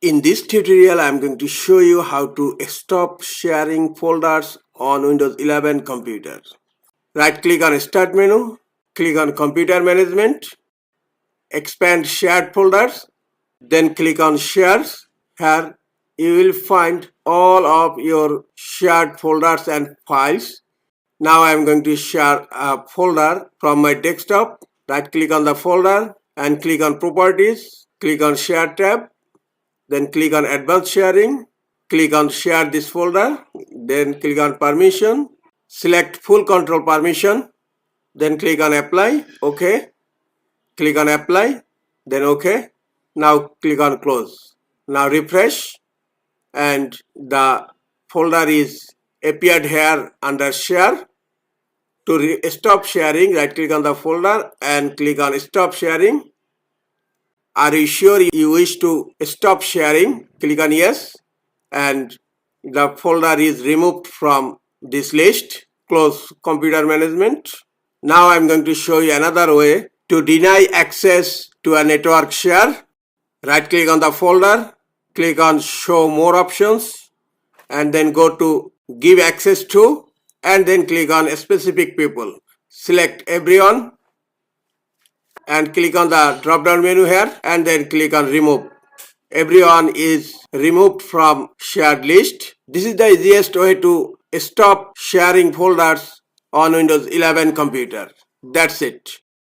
In this tutorial, I am going to show you how to stop sharing folders on Windows 11 computers. Right click on Start menu, click on Computer Management, expand Shared Folders, then click on Shares. Here you will find all of your shared folders and files. Now I am going to share a folder from my desktop. Right click on the folder and click on Properties, click on Share tab. Then click on advanced sharing, click on share this folder, then click on permission, select full control permission, then click on apply, okay, click on apply, then okay, now click on close. Now refresh and the folder is appeared here under share. To stop sharing, right click on the folder and click on stop sharing. Are you sure you wish to stop sharing? Click on yes and the folder is removed from this list. Close computer management. Now I'm going to show you another way to deny access to a network share. Right click on the folder, click on show more options and then go to give access to and then click on specific people. Select everyone and click on the drop down menu here and then click on remove. Everyone is removed from shared list. This is the easiest way to stop sharing folders on Windows 11 computer. That's it.